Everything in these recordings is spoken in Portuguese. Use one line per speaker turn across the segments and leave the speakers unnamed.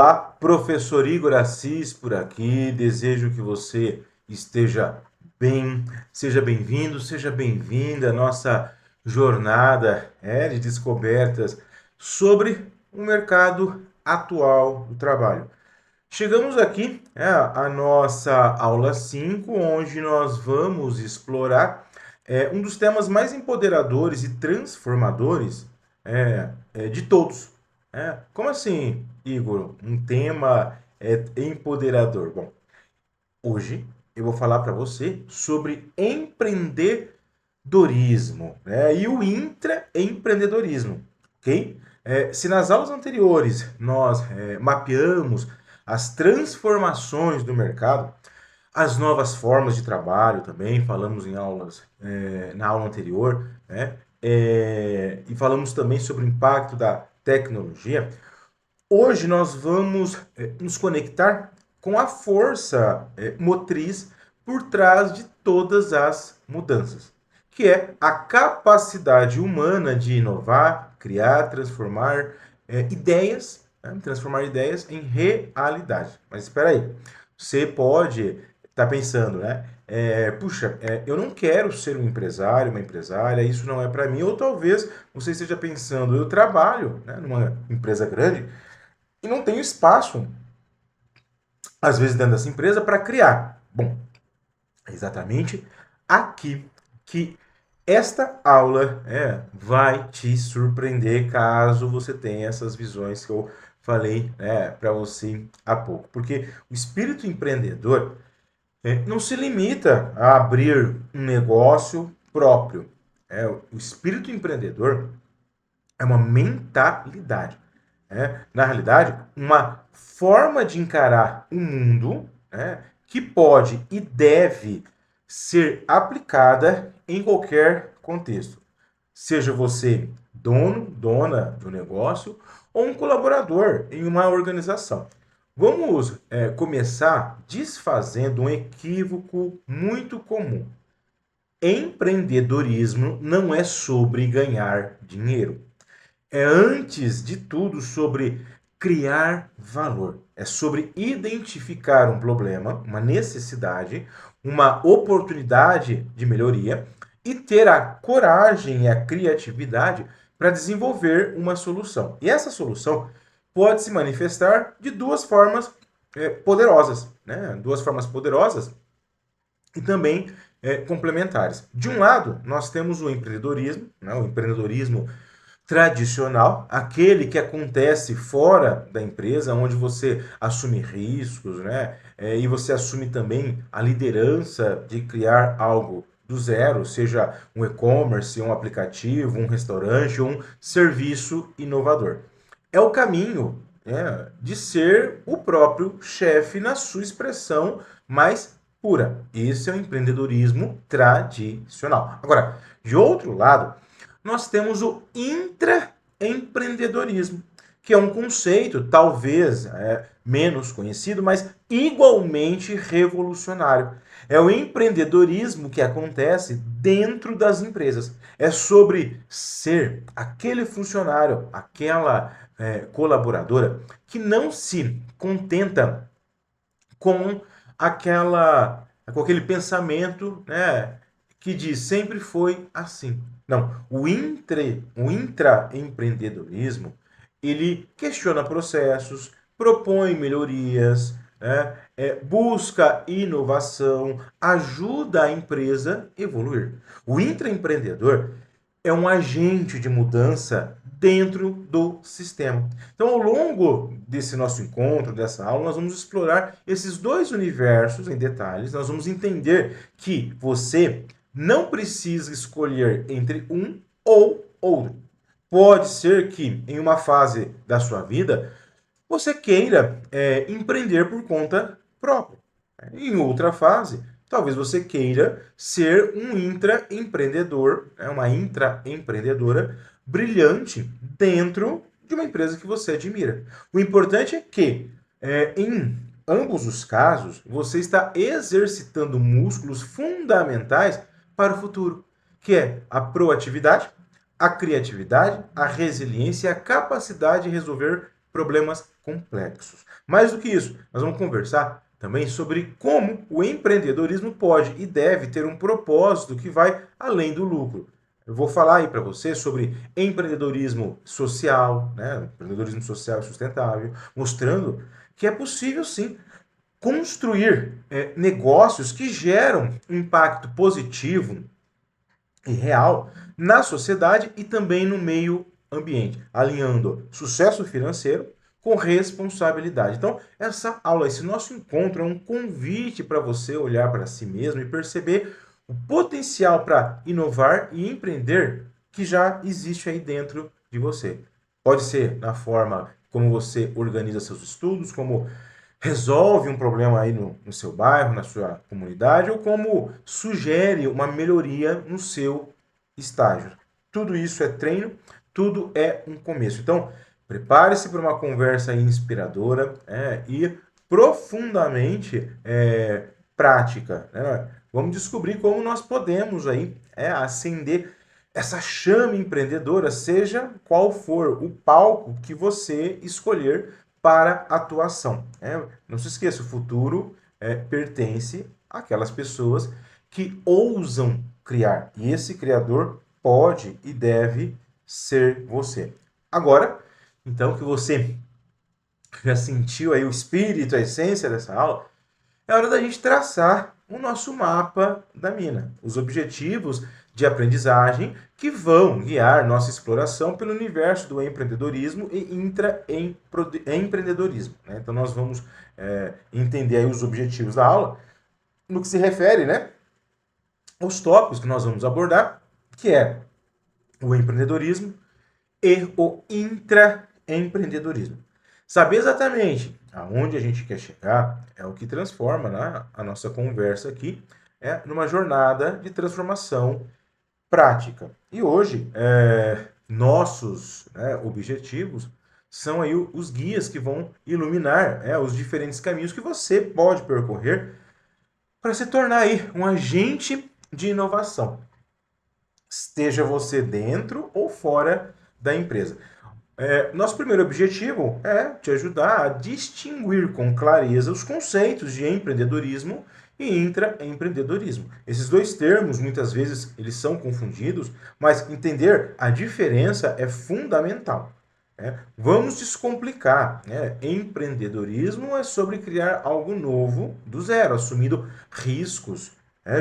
Olá, professor Igor Assis por aqui. Desejo que você esteja bem. Seja bem-vindo, seja bem-vinda à nossa jornada de descobertas sobre o mercado atual do trabalho. Chegamos aqui à nossa aula 5, onde nós vamos explorar um dos temas mais empoderadores e transformadores de todos. Como assim, Igor? Um tema empoderador? Bom, hoje eu vou falar para você sobre empreendedorismo, né? E o intraempreendedorismo, ok? Se nas aulas anteriores nós mapeamos as transformações do mercado, as novas formas de trabalho também, falamos em aulas na aula anterior, né? E falamos também sobre o impacto da tecnologia. Hoje nós vamos nos conectar com a força motriz por trás de todas as mudanças, que é a capacidade humana de inovar, criar, transformar ideias em realidade. Mas espera aí, você pode estar pensando, né? Puxa, eu não quero ser um empresário, uma empresária, isso não é para mim. Ou talvez você esteja pensando, eu trabalho, né, numa empresa grande e não tenho espaço, às vezes, dentro dessa empresa para criar. Bom, é exatamente aqui que esta aula vai te surpreender caso você tenha essas visões que eu falei para você há pouco. Porque o espírito empreendedor não se limita a abrir um negócio próprio. O espírito empreendedor é uma mentalidade. Na realidade, uma forma de encarar o mundo que pode e deve ser aplicada em qualquer contexto. Seja você dono, dona de um negócio ou um colaborador em uma organização. Vamos começar desfazendo um equívoco muito comum. Empreendedorismo não é sobre ganhar dinheiro. É antes de tudo sobre criar valor. É sobre identificar um problema, uma necessidade, uma oportunidade de melhoria e ter a coragem e a criatividade para desenvolver uma solução. E essa solução pode se manifestar de duas formas poderosas, né? Duas formas poderosas e também complementares. De um lado, nós temos o empreendedorismo, né? O empreendedorismo tradicional, aquele que acontece fora da empresa, onde você assume riscos, né? E você assume também a liderança de criar algo do zero, seja um e-commerce, um aplicativo, um restaurante ou um serviço inovador. É o caminho de ser o próprio chefe na sua expressão mais pura. Esse é o empreendedorismo tradicional. Agora, de outro lado, nós temos o intraempreendedorismo, que é um conceito talvez menos conhecido, mas igualmente revolucionário. É o empreendedorismo que acontece dentro das empresas. É sobre ser aquele funcionário, aquela colaboradora que não se contenta com com aquele pensamento, né, que diz sempre foi assim. Não, o intraempreendedorismo, ele questiona processos, propõe melhorias, busca inovação, ajuda a empresa a evoluir. O intraempreendedor é um agente de mudança dentro do sistema. Então, ao longo desse nosso encontro, dessa aula, nós vamos explorar esses dois universos em detalhes. Nós vamos entender que você não precisa escolher entre um ou outro. Pode ser que em uma fase da sua vida você queira empreender por conta própria. Em outra fase, talvez você queira ser um intraempreendedor, uma intraempreendedora brilhante dentro de uma empresa que você admira. O importante é que, em ambos os casos, você está exercitando músculos fundamentais para o futuro, que é a proatividade, a criatividade, a resiliência e a capacidade de resolver problemas complexos. Mais do que isso, nós vamos conversar também sobre como o empreendedorismo pode e deve ter um propósito que vai além do lucro. Eu vou falar aí para você sobre empreendedorismo social, né? Empreendedorismo social e sustentável, mostrando que é possível sim construir negócios que geram um impacto positivo e real na sociedade e também no meio ambiente, alinhando sucesso financeiro com responsabilidade. Então, essa aula, esse nosso encontro é um convite para você olhar para si mesmo e perceber o potencial para inovar e empreender que já existe aí dentro de você. Pode ser na forma como você organiza seus estudos, como resolve um problema aí no seu bairro, na sua comunidade, ou como sugere uma melhoria no seu estágio. Tudo isso é treino, tudo é um começo. Então, prepare-se para uma conversa inspiradora e profundamente prática. Né? Vamos descobrir como nós podemos aí acender essa chama empreendedora, seja qual for o palco que você escolher para atuação. Não se esqueça, o futuro pertence àquelas pessoas que ousam criar. E esse criador pode e deve ser você. Agora, então que você já sentiu aí o espírito, a essência dessa aula, é hora da gente traçar o nosso mapa da mina, os objetivos de aprendizagem que vão guiar nossa exploração pelo universo do empreendedorismo e intraempreendedorismo. Né? Então nós vamos entender aí os objetivos da aula no que se refere, né, aos tópicos que nós vamos abordar, que é o empreendedorismo e o intraempreendedorismo. Saber exatamente aonde a gente quer chegar é o que transforma, né, a nossa conversa aqui numa jornada de transformação prática. E hoje, nossos objetivos são aí os guias que vão iluminar os diferentes caminhos que você pode percorrer para se tornar aí um agente de inovação. Esteja você dentro ou fora da empresa. Nosso primeiro objetivo é te ajudar a distinguir com clareza os conceitos de empreendedorismo e intraempreendedorismo. Esses dois termos, muitas vezes, eles são confundidos, mas entender a diferença é fundamental. Vamos descomplicar. Empreendedorismo é sobre criar algo novo do zero, assumindo riscos.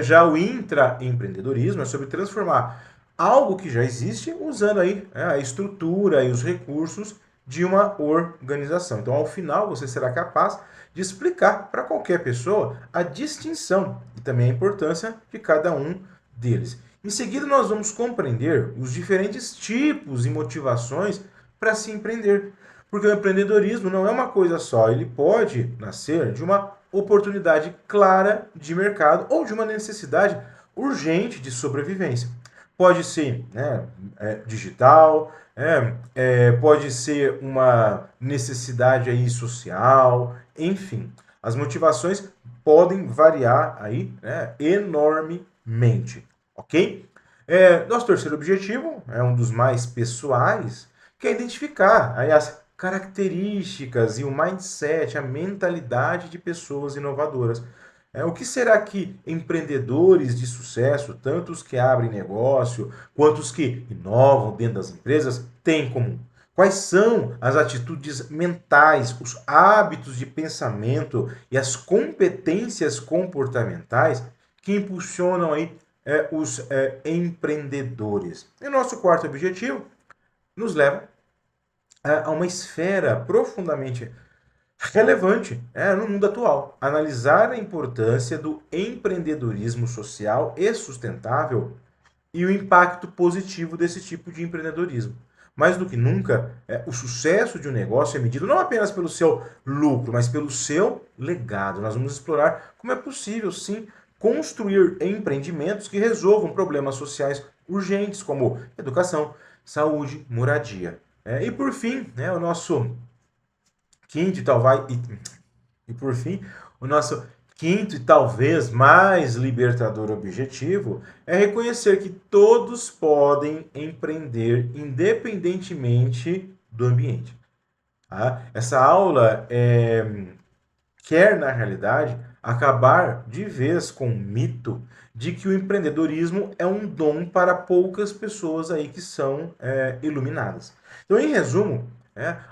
Já o intraempreendedorismo é sobre transformar algo que já existe usando aí a estrutura e os recursos de uma organização. Então, ao final, você será capaz de explicar para qualquer pessoa a distinção e também a importância de cada um deles. Em seguida, nós vamos compreender os diferentes tipos e motivações para se empreender. Porque o empreendedorismo não é uma coisa só, ele pode nascer de uma oportunidade clara de mercado ou de uma necessidade urgente de sobrevivência. Pode ser digital, pode ser uma necessidade aí social, enfim. As motivações podem variar aí enormemente, ok? Nosso terceiro objetivo é um dos mais pessoais, que é identificar aí as características e o mindset, a mentalidade de pessoas inovadoras. O que será que empreendedores de sucesso, tanto os que abrem negócio, quanto os que inovam dentro das empresas, têm em comum? Quais são as atitudes mentais, os hábitos de pensamento e as competências comportamentais que impulsionam aí os empreendedores? E o nosso quarto objetivo nos leva a uma esfera profundamente relevante no mundo atual. Analisar a importância do empreendedorismo social e sustentável e o impacto positivo desse tipo de empreendedorismo. Mais do que nunca, o sucesso de um negócio é medido não apenas pelo seu lucro, mas pelo seu legado. Nós vamos explorar como é possível, sim, construir empreendimentos que resolvam problemas sociais urgentes, como educação, saúde, moradia. E por fim, o nosso quinto e por fim, o nosso quinto e talvez mais libertador objetivo é reconhecer que todos podem empreender independentemente do ambiente. Tá? Essa aula quer, na realidade, acabar de vez com o mito de que o empreendedorismo é um dom para poucas pessoas aí que são iluminadas. Então, em resumo,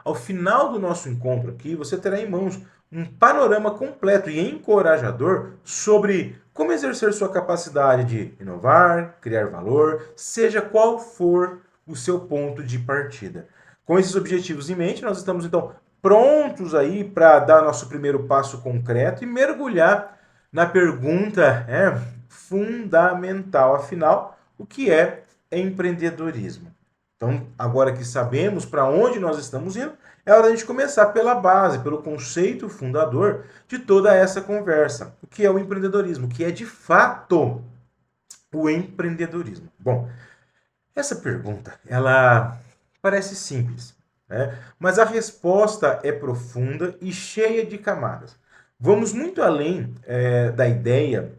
ao final do nosso encontro aqui, você terá em mãos um panorama completo e encorajador sobre como exercer sua capacidade de inovar, criar valor, seja qual for o seu ponto de partida. Com esses objetivos em mente, nós estamos então prontos aí para dar nosso primeiro passo concreto e mergulhar na pergunta fundamental, afinal, o que é empreendedorismo? Então, agora que sabemos para onde nós estamos indo, é hora de a gente começar pela base, pelo conceito fundador de toda essa conversa. O que é o empreendedorismo? O que é de fato o empreendedorismo? Bom, essa pergunta, ela parece simples, né? Mas a resposta é profunda e cheia de camadas. Vamos muito além da ideia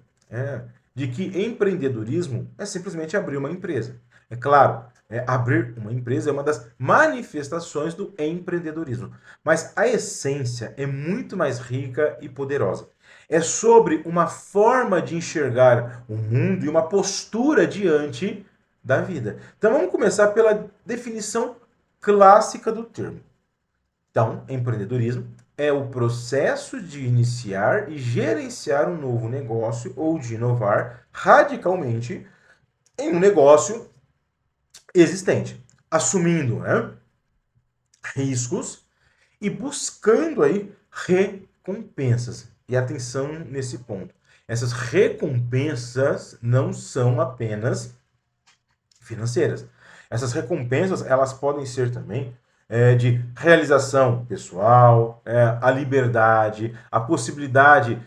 de que empreendedorismo é simplesmente abrir uma empresa. É claro, abrir uma empresa é uma das manifestações do empreendedorismo, mas a essência é muito mais rica e poderosa. É sobre uma forma de enxergar o mundo e uma postura diante da vida. Então vamos começar pela definição clássica do termo. Então, empreendedorismo é o processo de iniciar e gerenciar um novo negócio ou de inovar radicalmente em um negócio existente, assumindo riscos e buscando aí recompensas. E atenção nesse ponto. Essas recompensas não são apenas financeiras. Essas recompensas, elas podem ser também de realização pessoal, a liberdade, a possibilidade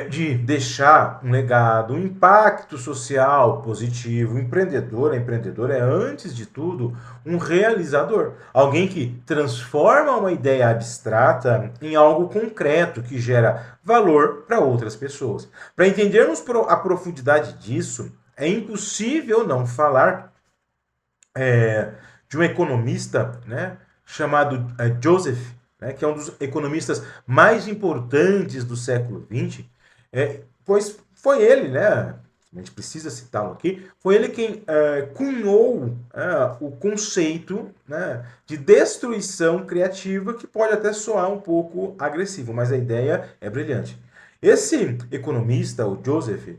de deixar um legado, um impacto social positivo. O empreendedor, a empreendedora é, antes de tudo, um realizador. Alguém que transforma uma ideia abstrata em algo concreto, que gera valor para outras pessoas. Para entendermos a profundidade disso, é impossível não falar de um economista, né, chamado Joseph, né, que é um dos economistas mais importantes do século XX, pois foi ele, né, a gente precisa citá-lo aqui, foi ele quem cunhou o conceito, né, de destruição criativa, que pode até soar um pouco agressivo, mas a ideia é brilhante. Esse economista, o Joseph,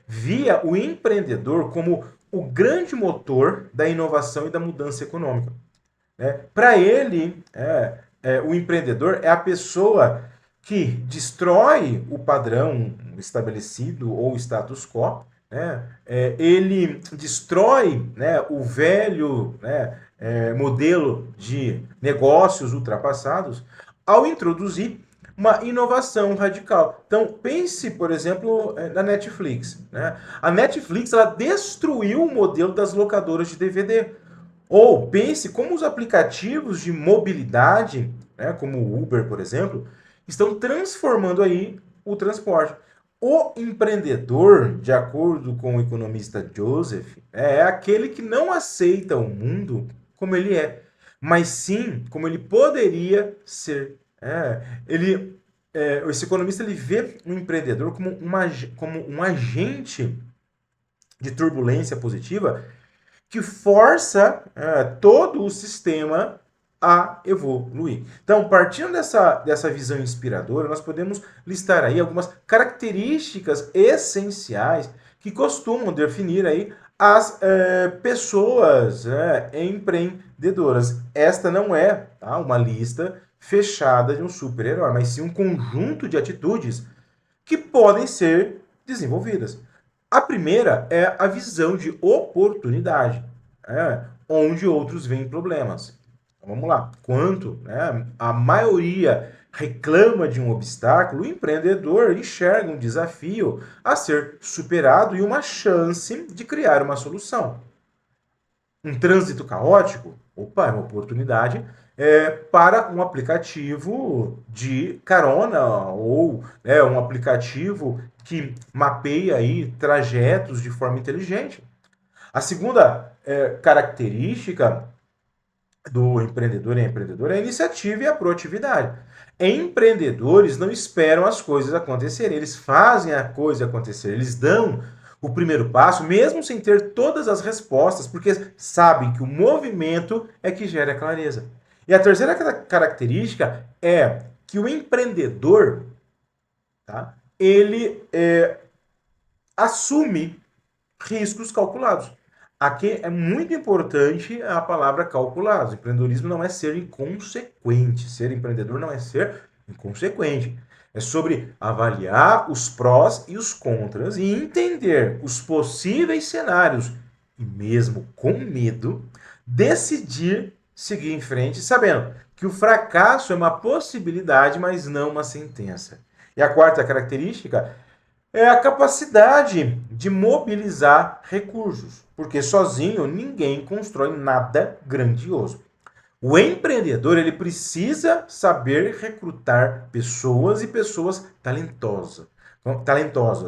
via o empreendedor como o grande motor da inovação e da mudança econômica. Para ele, o empreendedor é a pessoa que destrói o padrão estabelecido ou status quo, ele destrói o velho modelo de negócios ultrapassados ao introduzir uma inovação radical. Então, pense, por exemplo, na Netflix. A Netflix ela destruiu o modelo das locadoras de DVD. Ou pense como os aplicativos de mobilidade, como o Uber, por exemplo, estão transformando aí o transporte. O empreendedor, de acordo com o economista Joseph, é aquele que não aceita o mundo como ele é, mas sim como ele poderia ser. Esse economista ele vê o empreendedor como um agente de turbulência positiva que força todo o sistema a evoluir. Então, partindo dessa visão inspiradora, nós podemos listar aí algumas características essenciais que costumam definir aí as pessoas empreendedoras. Esta não é uma lista fechada de um super-herói, mas sim um conjunto de atitudes que podem ser desenvolvidas. A primeira é a visão de oportunidade, onde outros veem problemas. Então, vamos lá. Quanto a maioria reclama de um obstáculo, o empreendedor enxerga um desafio a ser superado e uma chance de criar uma solução. Um trânsito caótico, opa, é uma oportunidade para um aplicativo de carona ou um aplicativo que mapeia aí trajetos de forma inteligente. A segunda característica do empreendedor e empreendedora é a iniciativa e a proatividade. Empreendedores não esperam as coisas acontecerem, eles fazem a coisa acontecer, eles dão o primeiro passo, mesmo sem ter todas as respostas, porque sabem que o movimento é que gera clareza. E a terceira característica é que o empreendedor, tá, ele assume riscos calculados. Aqui é muito importante a palavra calculados. Empreendedorismo não é ser inconsequente. Ser empreendedor não é ser inconsequente. É sobre avaliar os prós e os contras e entender os possíveis cenários e, mesmo com medo, decidir seguir em frente, sabendo que o fracasso é uma possibilidade, mas não uma sentença. E a quarta característica é a capacidade de mobilizar recursos, porque sozinho ninguém constrói nada grandioso. O empreendedor ele precisa saber recrutar pessoas e pessoas talentosas,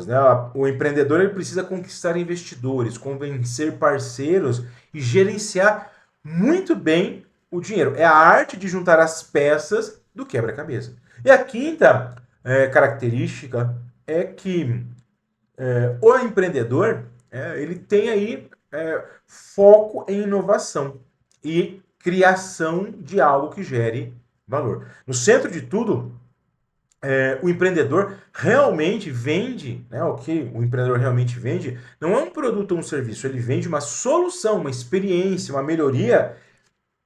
né? O empreendedor ele precisa conquistar investidores, convencer parceiros e gerenciar muito bem o dinheiro. É a arte de juntar as peças do quebra-cabeça. E a quinta característica é que o empreendedor ele tem aí foco em inovação e criação de algo que gere valor. No centro de tudo, o empreendedor realmente vende, né, o que o empreendedor realmente vende não é um produto ou um serviço, ele vende uma solução, uma experiência, uma melhoria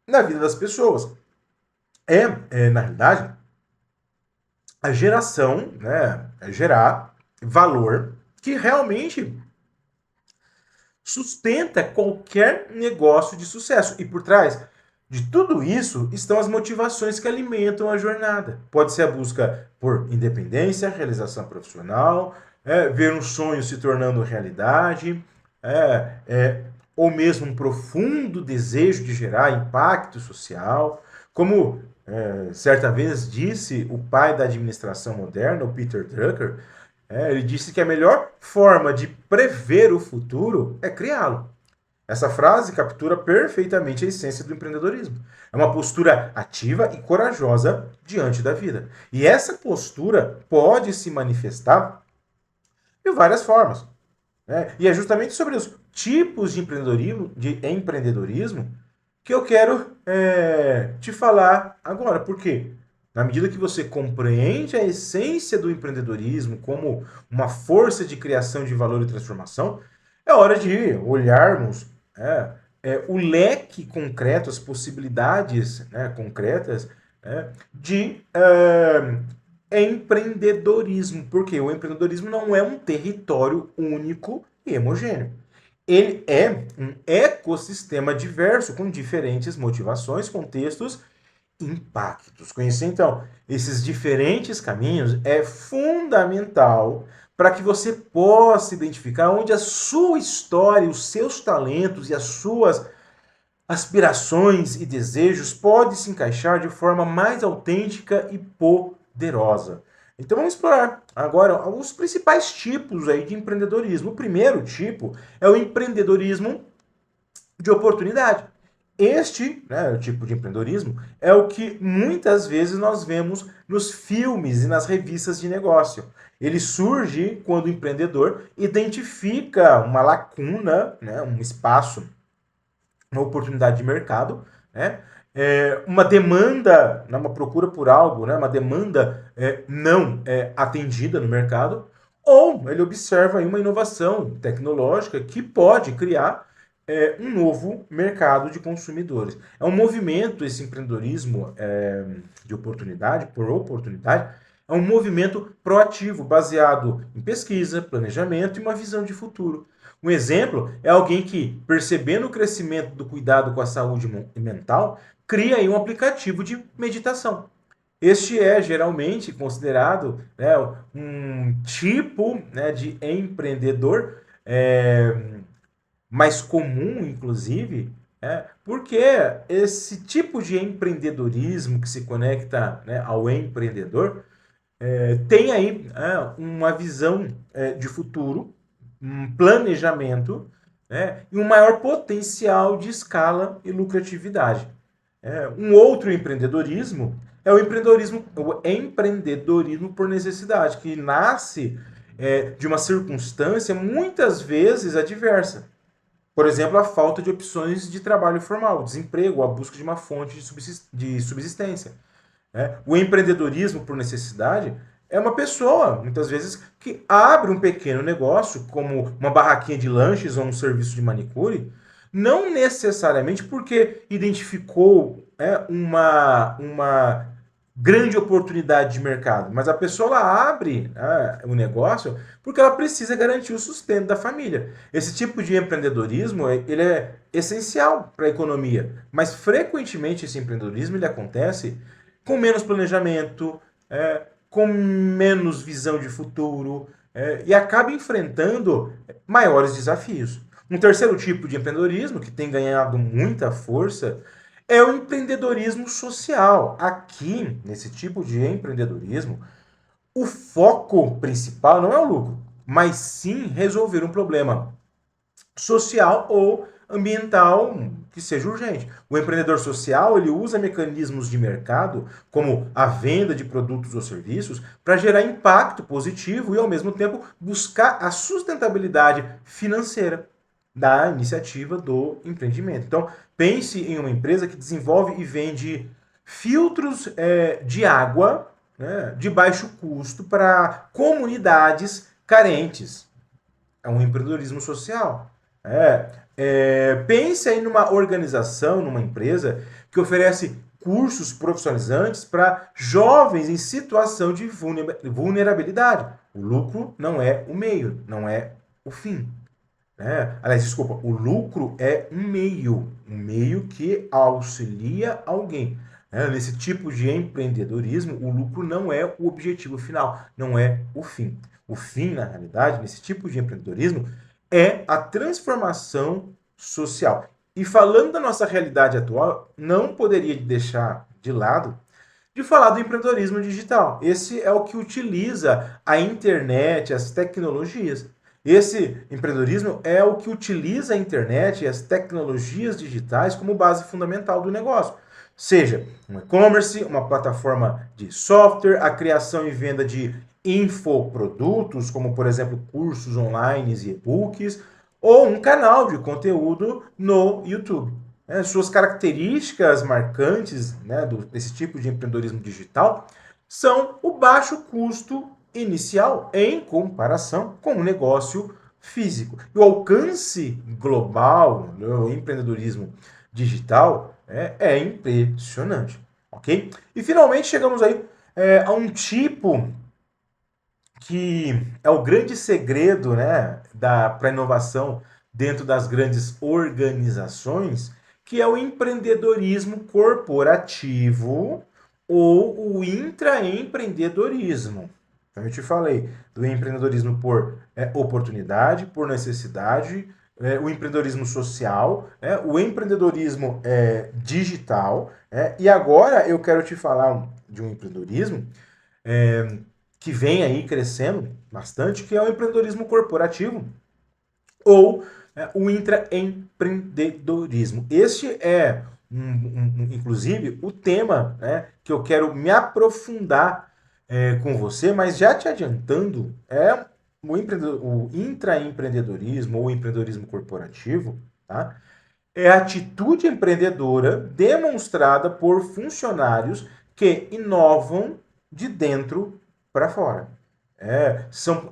na vida das pessoas. Na realidade, a geração, né, é gerar valor que realmente sustenta qualquer negócio de sucesso. E por trás de tudo isso estão as motivações que alimentam a jornada. Pode ser a busca por independência, realização profissional, ver um sonho se tornando realidade, ou mesmo um profundo desejo de gerar impacto social. Como certa vez disse o pai da administração moderna, o Peter Drucker, ele disse que a melhor forma de prever o futuro é criá-lo. Essa frase captura perfeitamente a essência do empreendedorismo. É uma postura ativa e corajosa diante da vida. E essa postura pode se manifestar de várias formas, né? E é justamente sobre os tipos de empreendedorismo que eu quero te falar agora. Por quê? Na medida que você compreende a essência do empreendedorismo como uma força de criação de valor e transformação, é hora de olharmos o leque concreto, as possibilidades, né, concretas, de empreendedorismo. Porque o empreendedorismo não é um território único e homogêneo. Ele é um ecossistema diverso, com diferentes motivações, contextos, impactos. Conhecer, então, esses diferentes caminhos é fundamental para que você possa identificar onde a sua história, os seus talentos e as suas aspirações e desejos podem se encaixar de forma mais autêntica e poderosa. Então vamos explorar agora os principais tipos aí de empreendedorismo. O primeiro tipo é o empreendedorismo de oportunidade. Este, né, o tipo de empreendedorismo é o que muitas vezes nós vemos nos filmes e nas revistas de negócio. Ele surge quando o empreendedor identifica uma lacuna, né, um espaço, uma oportunidade de mercado, né, uma demanda, né, uma procura por algo, né, uma demanda não atendida no mercado, ou ele observa aí uma inovação tecnológica que pode criar um novo mercado de consumidores. É um movimento, esse empreendedorismo de oportunidade, por oportunidade, é um movimento proativo, baseado em pesquisa, planejamento e uma visão de futuro. Um exemplo é alguém que, percebendo o crescimento do cuidado com a saúde mental, cria aí um aplicativo de meditação. Este é geralmente considerado, né, um tipo, né, de empreendedor mais comum, inclusive, porque esse tipo de empreendedorismo que se conecta, né, ao empreendedor tem aí uma visão de futuro, um planejamento, né, e um maior potencial de escala e lucratividade. Um outro empreendedorismo é o empreendedorismo por necessidade, que nasce de uma circunstância muitas vezes adversa. Por exemplo, a falta de opções de trabalho formal, o desemprego, a busca de uma fonte de subsistência. O empreendedorismo por necessidade é uma pessoa, muitas vezes, que abre um pequeno negócio, como uma barraquinha de lanches ou um serviço de manicure, não necessariamente porque identificou uma grande oportunidade de mercado, mas a pessoa ela abre o negócio porque ela precisa garantir o sustento da família. Esse tipo de empreendedorismo ele é essencial para a economia, mas frequentemente esse empreendedorismo ele acontece com menos planejamento, com menos visão de futuro e acaba enfrentando maiores desafios. Um terceiro tipo de empreendedorismo que tem ganhado muita força é o empreendedorismo social. Aqui, nesse tipo de empreendedorismo, o foco principal não é o lucro, mas sim resolver um problema social ou ambiental que seja urgente. O empreendedor social ele usa mecanismos de mercado, como a venda de produtos ou serviços, para gerar impacto positivo e, ao mesmo tempo, buscar a sustentabilidade financeira da iniciativa do empreendimento. Então, pense em uma empresa que desenvolve e vende filtros de água, né, de baixo custo para comunidades carentes. É um empreendedorismo social. Pense aí numa organização, numa empresa que oferece cursos profissionalizantes para jovens em situação de vulnerabilidade. O lucro não é o meio, não é o fim. Aliás, desculpa, o lucro é um meio que auxilia alguém. Nesse tipo de empreendedorismo, o lucro não é o objetivo final, não é o fim. O fim, na realidade, nesse tipo de empreendedorismo, é a transformação social. E falando da nossa realidade atual, não poderia deixar de lado de falar do empreendedorismo digital. Esse é o que utiliza a internet, as tecnologias. Esse empreendedorismo é o que utiliza a internet e as tecnologias digitais como base fundamental do negócio. Seja um e-commerce, uma plataforma de software, a criação e venda de infoprodutos, como por exemplo cursos online e e-books, ou um canal de conteúdo no YouTube. Suas características marcantes, né, desse tipo de empreendedorismo digital são o baixo custo inicial em comparação com o negócio físico. E o alcance global do empreendedorismo digital é impressionante, ok? E finalmente chegamos aí a um tipo que é o grande segredo, né, para a inovação dentro das grandes organizações, que é o empreendedorismo corporativo ou o intraempreendedorismo. Então, eu te falei do empreendedorismo por oportunidade, por necessidade, o empreendedorismo social, o empreendedorismo digital, e agora eu quero te falar de um empreendedorismo que vem aí crescendo bastante, que é o empreendedorismo corporativo ou o intraempreendedorismo. Este é, inclusive, o tema que eu quero me aprofundar com você, mas já te adiantando, o intraempreendedorismo ou empreendedorismo corporativo, tá? É a atitude empreendedora demonstrada por funcionários que inovam de dentro para fora. São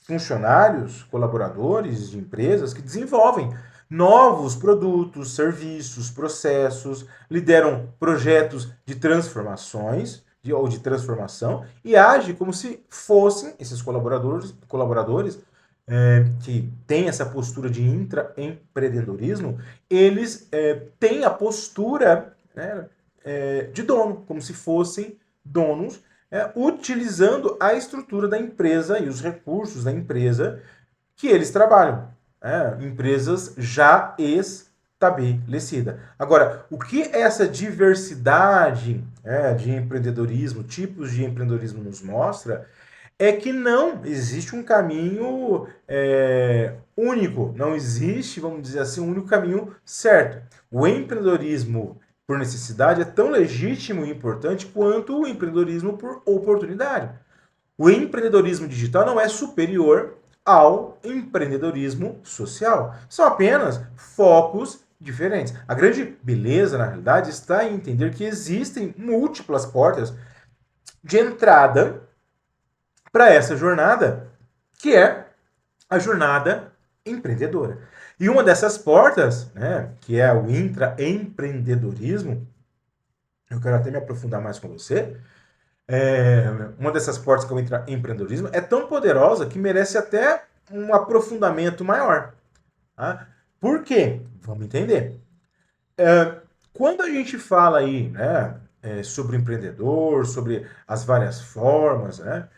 funcionários, colaboradores de empresas que desenvolvem novos produtos, serviços, processos, lideram projetos de transformações ou de transformação e agem como se fossem esses colaboradores que têm essa postura de intraempreendedorismo, eles têm a postura de dono, como se fossem donos, utilizando a estrutura da empresa e os recursos da empresa que eles trabalham. Empresas já estabelecidas. Agora, o que essa diversidade de empreendedorismo, tipos de empreendedorismo nos mostra é que não existe um caminho único, não existe, vamos dizer assim, um único caminho certo. O empreendedorismo por necessidade é tão legítimo e importante quanto o empreendedorismo por oportunidade. O empreendedorismo digital não é superior ao empreendedorismo social. São apenas focos diferentes. A grande beleza, na realidade, está em entender que existem múltiplas portas de entrada para essa jornada, que é a jornada empreendedora. E uma dessas portas, né, que é o intraempreendedorismo, eu quero até me aprofundar mais com você, uma dessas portas que é o intraempreendedorismo é tão poderosa que merece até um aprofundamento maior. Tá? Por quê? Vamos entender. Quando a gente fala aí, né, sobre o empreendedor, sobre as várias formas, né,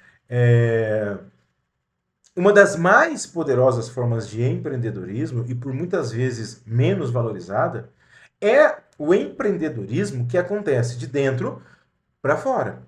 uma das mais poderosas formas de empreendedorismo, e por muitas vezes menos valorizada, é o empreendedorismo que acontece de dentro para fora.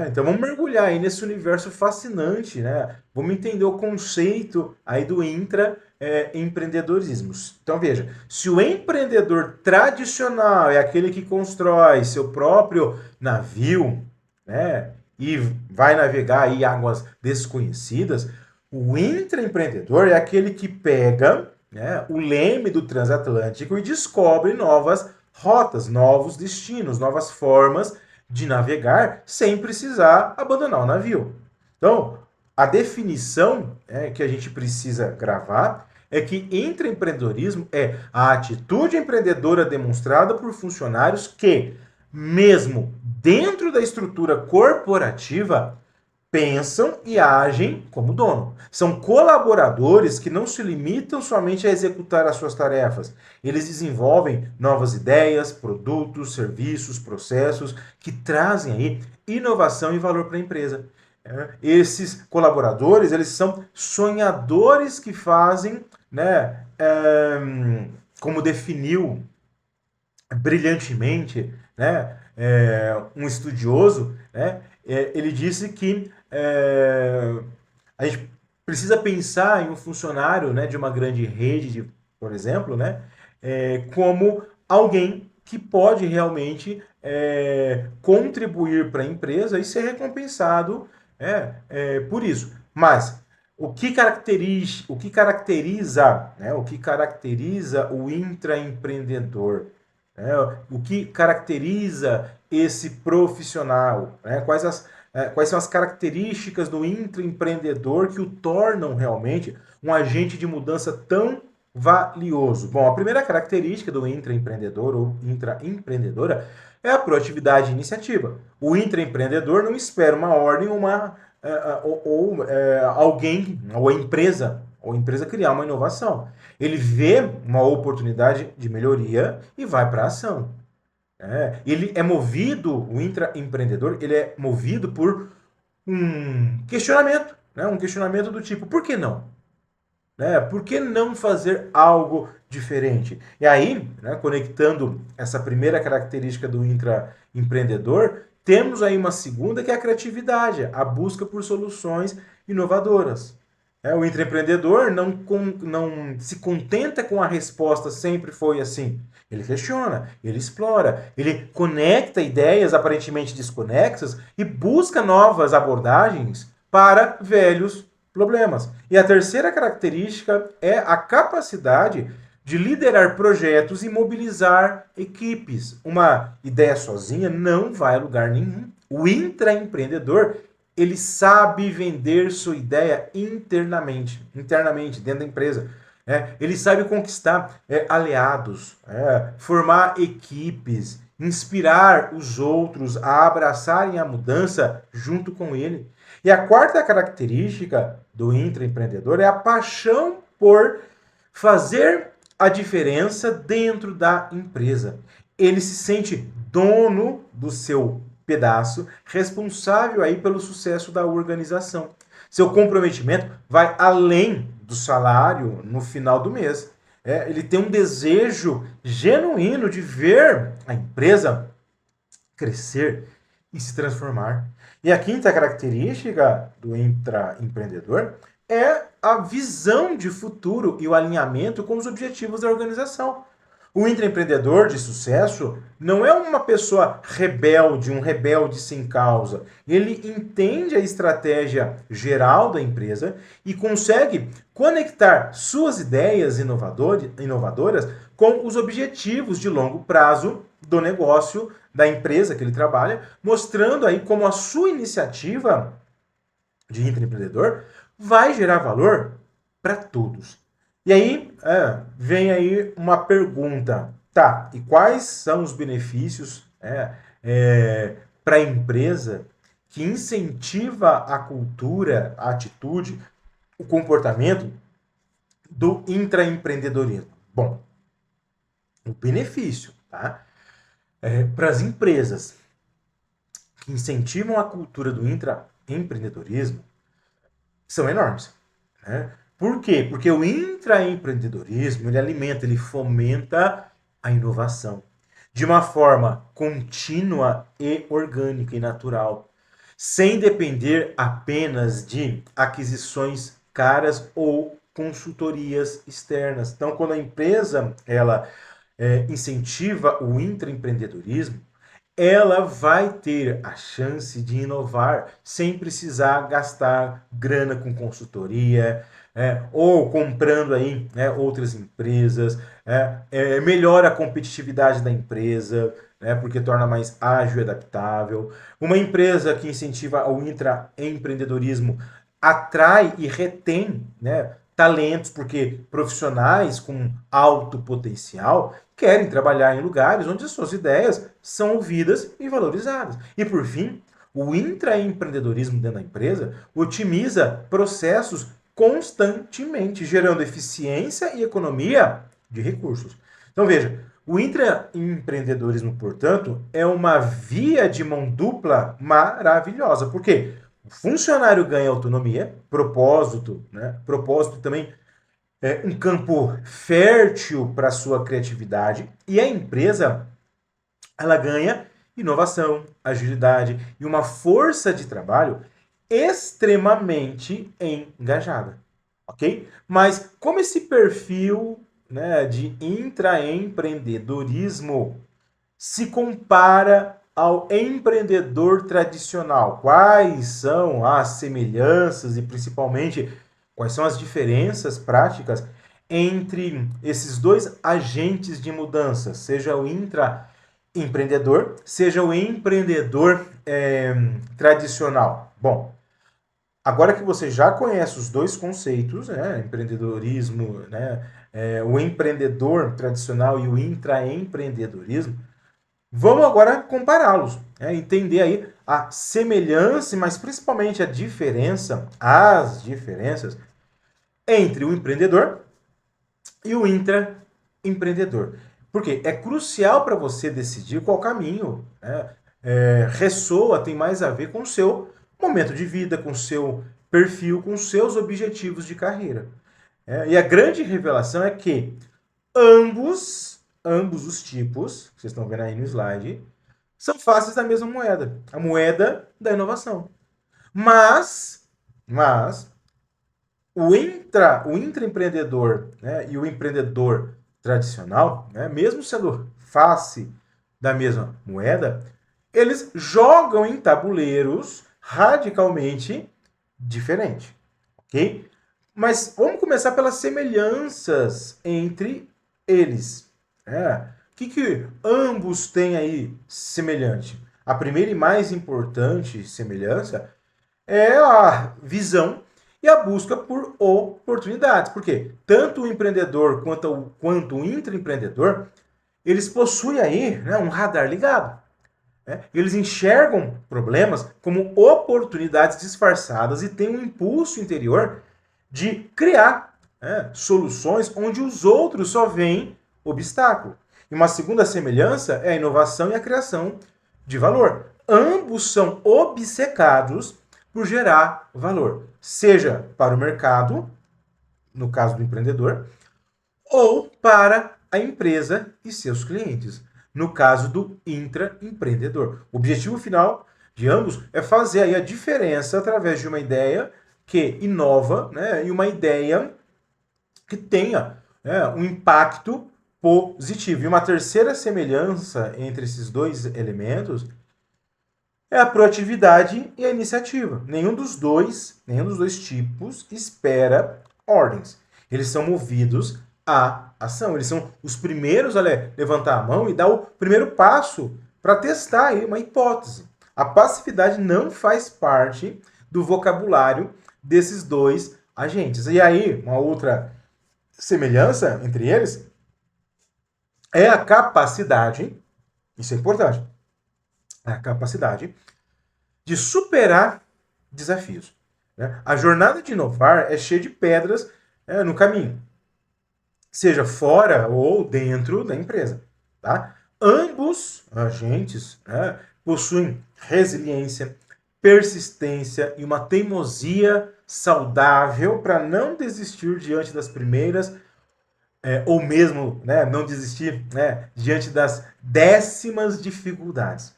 Então vamos mergulhar aí nesse universo fascinante, né? Vamos entender o conceito aí do intraempreendedorismo. Então veja, se o empreendedor tradicional é aquele que constrói seu próprio navio, né? E vai navegar aí águas desconhecidas, o intraempreendedor é aquele que pega, né, o leme do transatlântico e descobre novas rotas, novos destinos, novas formas de navegar sem precisar abandonar o navio. Então, a definição que a gente precisa gravar é que intraempreendedorismo é a atitude empreendedora demonstrada por funcionários que, mesmo dentro da estrutura corporativa, pensam e agem como dono. São colaboradores que não se limitam somente a executar as suas tarefas. Eles desenvolvem novas ideias, produtos, serviços, processos que trazem aí inovação e valor para a empresa. Esses colaboradores, eles são sonhadores que fazem, né, como definiu brilhantemente, né, um estudioso, né, ele disse que a gente precisa pensar em um funcionário, né, de uma grande rede, por exemplo, né, como alguém que pode realmente contribuir para a empresa e ser recompensado por isso. Mas o que caracteriza o intraempreendedor? O que caracteriza esse profissional? Quais são as características do intraempreendedor que o tornam realmente um agente de mudança tão valioso? Bom, a primeira característica do intraempreendedor ou intraempreendedora é a proatividade e iniciativa. O intraempreendedor não espera uma ordem alguém, ou a empresa criar uma inovação. Ele vê uma oportunidade de melhoria e vai para a ação. Ele é movido, o intraempreendedor, ele é movido por um questionamento, né? Um questionamento do tipo, por que não? Por que não fazer algo diferente? E aí, né, conectando essa primeira característica do intraempreendedor, temos aí uma segunda que é a criatividade, a busca por soluções inovadoras. O intraempreendedor não se contenta com a resposta sempre foi assim. Ele questiona, ele explora, ele conecta ideias aparentemente desconexas e busca novas abordagens para velhos problemas. E a terceira característica é a capacidade de liderar projetos e mobilizar equipes. Uma ideia sozinha não vai a lugar nenhum. O intraempreendedor, ele sabe vender sua ideia internamente, dentro da empresa. Ele sabe conquistar aliados, formar equipes, inspirar os outros a abraçarem a mudança junto com ele. E a quarta característica do intraempreendedor é a paixão por fazer a diferença dentro da empresa. Ele se sente dono do seu pedaço, responsável aí pelo sucesso da organização. Seu comprometimento vai além do salário no final do mês. Ele tem um desejo genuíno de ver a empresa crescer e se transformar. E a quinta característica do intraempreendedor é a visão de futuro e o alinhamento com os objetivos da organização. O intraempreendedor de sucesso não é uma pessoa rebelde, um rebelde sem causa. Ele entende a estratégia geral da empresa e consegue conectar suas ideias inovadoras com os objetivos de longo prazo do negócio, da empresa que ele trabalha, mostrando aí como a sua iniciativa de intraempreendedor vai gerar valor para todos. E aí vem aí uma pergunta, tá? E quais são os benefícios para a empresa que incentiva a cultura, a atitude, o comportamento do intraempreendedorismo? Bom, o benefício, tá? Para as empresas que incentivam a cultura do intraempreendedorismo são enormes, né? Por quê? Porque o intraempreendedorismo, ele alimenta, ele fomenta a inovação de uma forma contínua e orgânica e natural, sem depender apenas de aquisições caras ou consultorias externas. Então, quando a empresa ela incentiva o intraempreendedorismo, ela vai ter a chance de inovar sem precisar gastar grana com consultoria, ou comprando aí outras empresas, melhora a competitividade da empresa, porque torna mais ágil e adaptável. Uma empresa que incentiva o intraempreendedorismo atrai e retém, talentos, porque profissionais com alto potencial querem trabalhar em lugares onde as suas ideias são ouvidas e valorizadas. E por fim, o intraempreendedorismo dentro da empresa otimiza processos constantemente, gerando eficiência e economia de recursos. Então veja, o intraempreendedorismo, portanto, é uma via de mão dupla maravilhosa. Por quê? O funcionário ganha autonomia, propósito, propósito também um campo fértil para sua criatividade, e a empresa ela ganha inovação, agilidade e uma força de trabalho extremamente engajada, ok? Mas como esse perfil de intraempreendedorismo se compara ao empreendedor tradicional? Quais são as semelhanças e principalmente quais são as diferenças práticas entre esses dois agentes de mudança, seja o intraempreendedor, seja o empreendedor tradicional? Bom, agora que você já conhece os dois conceitos, empreendedorismo, o empreendedor tradicional e o intraempreendedorismo, vamos agora compará-los, entender aí a semelhança, mas principalmente a diferença, as diferenças entre o empreendedor e o intraempreendedor. Porque é crucial para você decidir qual caminho ressoa, tem mais a ver com o seu momento de vida, com o seu perfil, com os seus objetivos de carreira. E a grande revelação é que ambos os tipos, que vocês estão vendo aí no slide, são faces da mesma moeda. A moeda da inovação. Mas o intraempreendedor e o empreendedor tradicional, mesmo sendo face da mesma moeda, eles jogam em tabuleiros radicalmente diferentes. Ok? Mas vamos começar pelas semelhanças entre eles. O que ambos têm aí semelhante? A primeira e mais importante semelhança é a visão e a busca por oportunidades. Por quê? Tanto o empreendedor quanto o intraempreendedor, eles possuem aí um radar ligado. Eles enxergam problemas como oportunidades disfarçadas e têm um impulso interior de criar soluções onde os outros só veem obstáculo. E uma segunda semelhança é a inovação e a criação de valor. Ambos são obcecados por gerar valor, seja para o mercado, no caso do empreendedor, ou para a empresa e seus clientes, no caso do intraempreendedor. O objetivo final de ambos é fazer aí a diferença através de uma ideia que inova, e uma ideia que tenha um impacto positivo. E uma terceira semelhança entre esses dois elementos é a proatividade e a iniciativa. Nenhum dos dois tipos espera ordens. Eles são movidos à ação. Eles são os primeiros a levantar a mão e dar o primeiro passo para testar aí uma hipótese. A passividade não faz parte do vocabulário desses dois agentes. E aí, uma outra semelhança entre eles é a capacidade, isso é importante, a capacidade de superar desafios. Né? A jornada de inovar é cheia de pedras no caminho, seja fora ou dentro da empresa. Tá? Ambos agentes possuem resiliência, persistência e uma teimosia saudável para não desistir diante das primeiras ou mesmo não desistir diante das décimas dificuldades.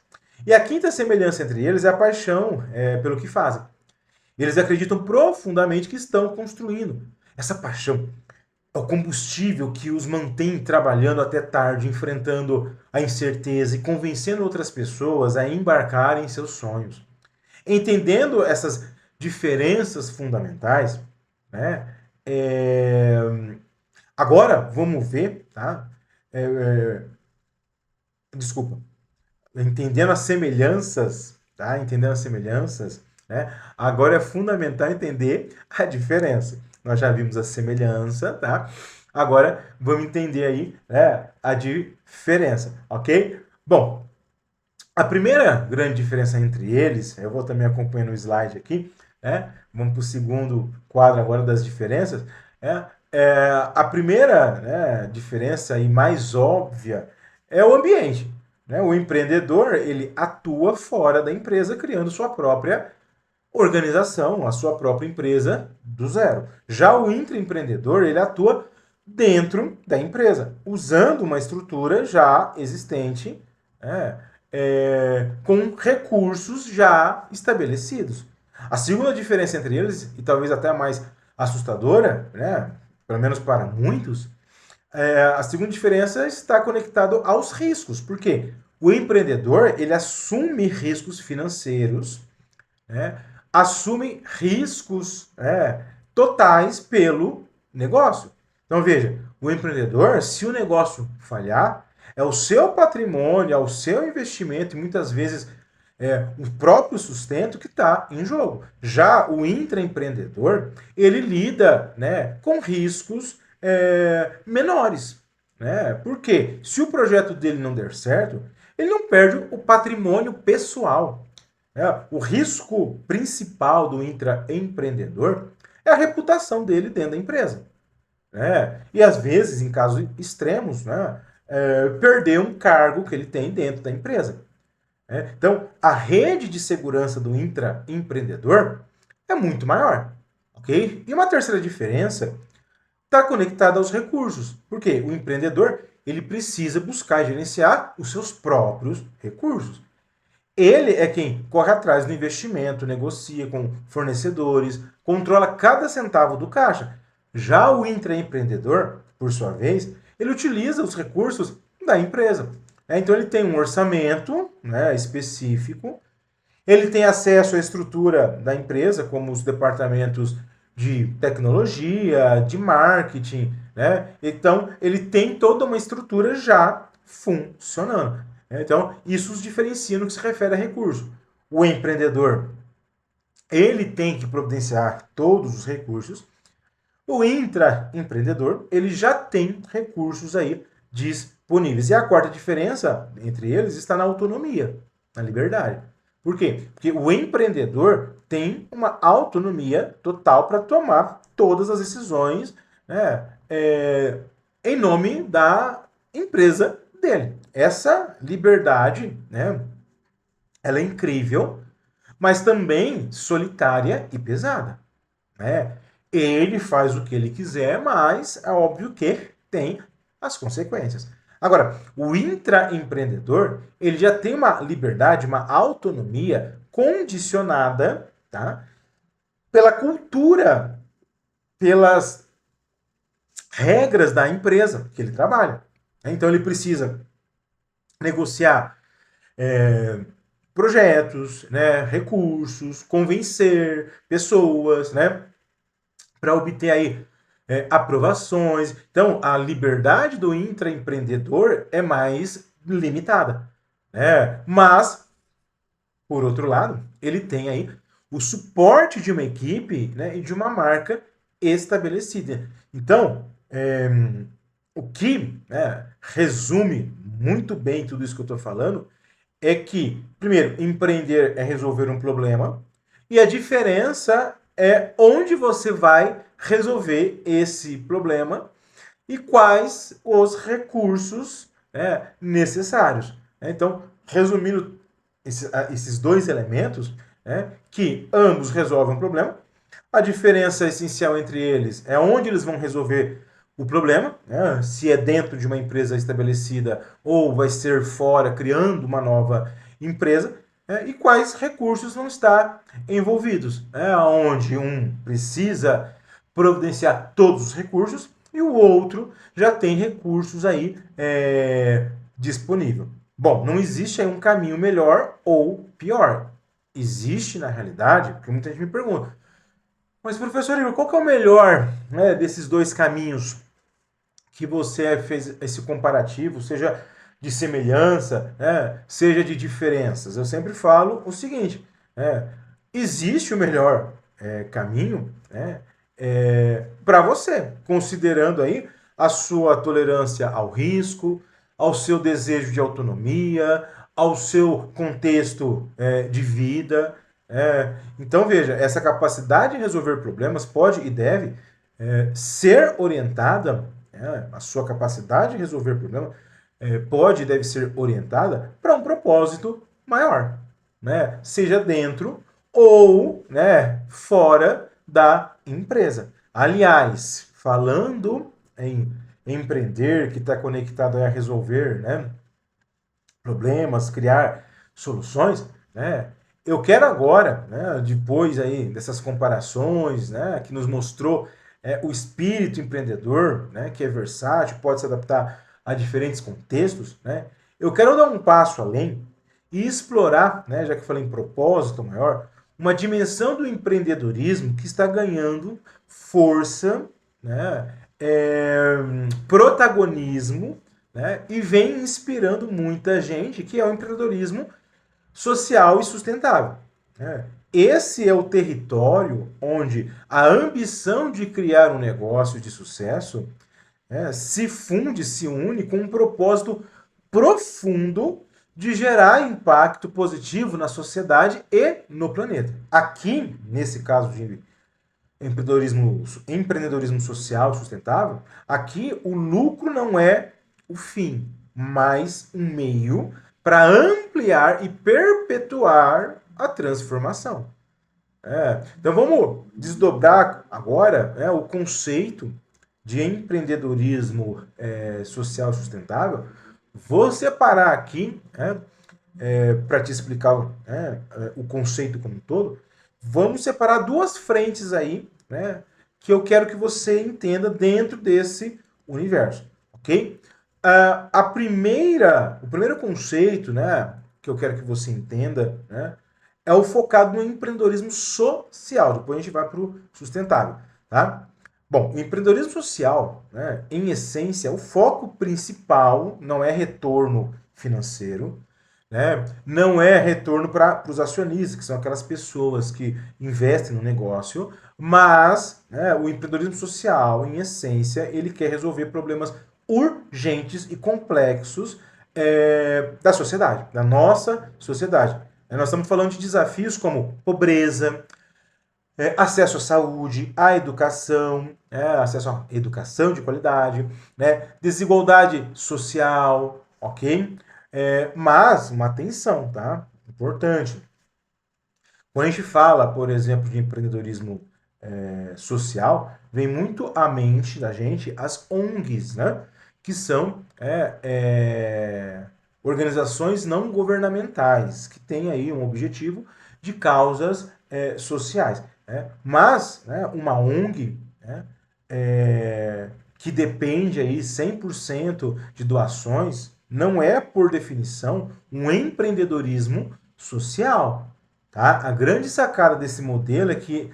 E a quinta semelhança entre eles é a paixão pelo que fazem. Eles acreditam profundamente que estão construindo. Essa paixão é o combustível que os mantém trabalhando até tarde, enfrentando a incerteza e convencendo outras pessoas a embarcarem em seus sonhos. Entendendo essas diferenças fundamentais, né, agora vamos ver, tá? Desculpa. Entendendo as semelhanças, tá? Entendendo as semelhanças, né? Agora é fundamental entender a diferença. Nós já vimos a semelhança, tá? Agora vamos entender aí a diferença, ok? Bom, a primeira grande diferença entre eles, eu vou também acompanhando o slide aqui, né? Vamos para o segundo quadro agora das diferenças. A primeira diferença e mais óbvia é o ambiente. Né? O empreendedor ele atua fora da empresa, criando sua própria organização, a sua própria empresa do zero. Já o intraempreendedor ele atua dentro da empresa, usando uma estrutura já existente, com recursos já estabelecidos. A segunda diferença entre eles, e talvez até a mais assustadora, né, pelo menos para muitos, a segunda diferença está conectada aos riscos. Por quê? O empreendedor ele assume riscos financeiros, assume riscos totais pelo negócio. Então veja, o empreendedor, se o negócio falhar, é o seu patrimônio, é o seu investimento e muitas vezes o próprio sustento que está em jogo. Já o intraempreendedor, ele lida com riscos menores. Por quê? Se o projeto dele não der certo, ele não perde o patrimônio pessoal. O risco principal do intraempreendedor é a reputação dele dentro da empresa. E às vezes, em casos extremos, perder um cargo que ele tem dentro da empresa. Então, a rede de segurança do intraempreendedor é muito maior. Ok? E uma terceira diferença está conectada aos recursos. Por quê? O empreendedor ele precisa buscar e gerenciar os seus próprios recursos. Ele é quem corre atrás do investimento, negocia com fornecedores, controla cada centavo do caixa. Já o intraempreendedor, por sua vez, ele utiliza os recursos da empresa. Então ele tem um orçamento específico, ele tem acesso à estrutura da empresa, como os departamentos de tecnologia, de marketing, Então ele tem toda uma estrutura já funcionando. Então isso os diferencia no que se refere a recurso. O empreendedor, ele tem que providenciar todos os recursos. O intraempreendedor, ele já tem recursos aí disponíveis. E a quarta diferença entre eles está na autonomia, na liberdade. Por quê? Porque o empreendedor tem uma autonomia total para tomar todas as decisões em nome da empresa dele. Essa liberdade, ela é incrível, mas também solitária e pesada. Ele faz o que ele quiser, mas é óbvio que tem as consequências. Agora, o intraempreendedor, ele já tem uma liberdade, uma autonomia condicionada, tá? Pela cultura, pelas regras da empresa que ele trabalha. Então ele precisa negociar projetos, né, recursos, convencer pessoas, né, para obter aí aprovações. Então, a liberdade do intraempreendedor é mais limitada, né? Mas, por outro lado, ele tem aí o suporte de uma equipe, né, e de uma marca estabelecida. Então, o que, né, resume muito bem tudo isso que eu estou falando é que, primeiro, empreender é resolver um problema, e a diferença é onde você vai resolver esse problema e quais os recursos, né, necessários. Então, resumindo esses dois elementos, né, que ambos resolvem um problema, a diferença essencial entre eles é onde eles vão resolver o problema, né, se é dentro de uma empresa estabelecida ou vai ser fora, criando uma nova empresa, e quais recursos vão estar envolvidos, onde um precisa providenciar todos os recursos e o outro já tem recursos aí disponível. Bom, não existe aí um caminho melhor ou pior. Existe, na realidade, porque muita gente me pergunta, mas professor Igor, qual que é o melhor, né, desses dois caminhos que você fez esse comparativo, seja de semelhança, né, seja de diferenças? Eu sempre falo o seguinte, existe o melhor caminho, né, para você, considerando aí a sua tolerância ao risco, ao seu desejo de autonomia, ao seu contexto de vida. Então, veja, essa capacidade de resolver problemas pode e deve ser orientada, a sua capacidade de resolver problemas pode e deve ser orientada para um propósito maior, né? Seja dentro ou, né, fora da empresa. Aliás, falando em empreender, que está conectado a resolver, né, problemas, criar soluções, né? Eu quero agora, né, depois aí dessas comparações, né, que nos mostrou o espírito empreendedor, né, que é versátil, pode se adaptar a diferentes contextos, né? Eu quero dar um passo além e explorar, né, já que eu falei em propósito maior, uma dimensão do empreendedorismo que está ganhando força, né, protagonismo, né, e vem inspirando muita gente, que é o empreendedorismo social e sustentável, né? Esse é o território onde a ambição de criar um negócio de sucesso se funde, se une com um propósito profundo de gerar impacto positivo na sociedade e no planeta. Aqui, nesse caso de empreendedorismo social sustentável, aqui o lucro não é o fim, mas um meio para ampliar e perpetuar a transformação. Então vamos desdobrar agora o conceito de empreendedorismo social sustentável. Vou separar aqui, para te explicar o conceito como um todo. Vamos separar duas frentes aí, né, que eu quero que você entenda dentro desse universo, ok? O primeiro conceito, né, que eu quero que você entenda, né, é o focado no empreendedorismo social. Depois a gente vai para o sustentável, tá? Bom, o empreendedorismo social, né, em essência, o foco principal não é retorno financeiro, né? Não é retorno para os acionistas, que são aquelas pessoas que investem no negócio, mas o empreendedorismo social, em essência, ele quer resolver problemas urgentes e complexos da sociedade, da nossa sociedade. Nós estamos falando de desafios como pobreza, acesso à saúde, à educação, acesso à educação de qualidade, né, desigualdade social, ok? Mas, uma atenção, tá? Importante. Quando a gente fala, por exemplo, de empreendedorismo social, vem muito à mente da gente as ONGs, né? Que são organizações não governamentais, que têm aí um objetivo de causas sociais. Mas, né, uma ONG, né, que depende aí 100% de doações, não é, por definição, um empreendedorismo social. Tá? A grande sacada desse modelo é que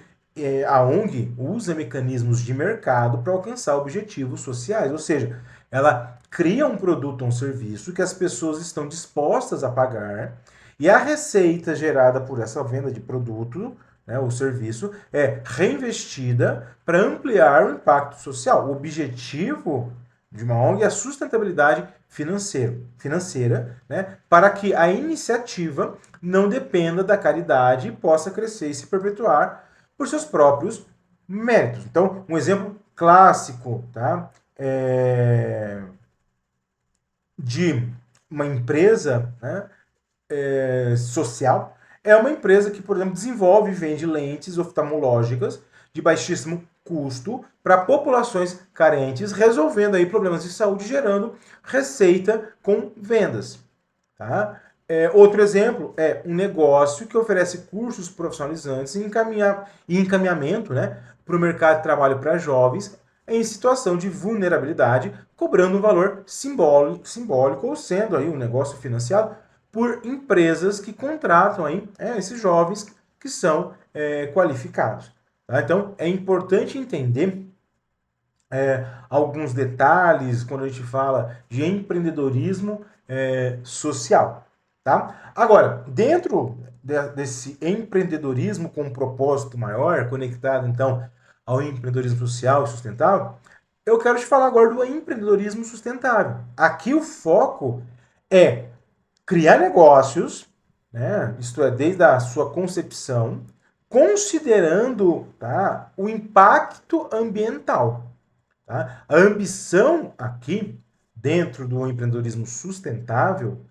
a ONG usa mecanismos de mercado para alcançar objetivos sociais, ou seja, ela cria um produto ou um serviço que as pessoas estão dispostas a pagar e a receita gerada por essa venda de produto, né, o serviço, é reinvestida para ampliar o impacto social. O objetivo de uma ONG é a sustentabilidade financeira, né, para que a iniciativa não dependa da caridade e possa crescer e se perpetuar por seus próprios méritos. Então, um exemplo clássico, tá? De uma empresa, né, social é uma empresa que, por exemplo, desenvolve e vende lentes oftalmológicas de baixíssimo custo para populações carentes, resolvendo aí problemas de saúde, gerando receita com vendas. Tá? Outro exemplo é um negócio que oferece cursos profissionalizantes e encaminhamento, né, para o mercado de trabalho para jovens em situação de vulnerabilidade, cobrando um valor simbólico ou sendo aí um negócio financiado por empresas que contratam aí, esses jovens que são qualificados. Tá? Então, é importante entender alguns detalhes quando a gente fala de empreendedorismo social. Tá? Agora, dentro desse empreendedorismo com um propósito maior, conectado então ao empreendedorismo social e sustentável, eu quero te falar agora do empreendedorismo sustentável. Aqui o foco é criar negócios, né? Isto é, desde a sua concepção, considerando, tá, o impacto ambiental. Tá? A ambição aqui, dentro do empreendedorismo sustentável,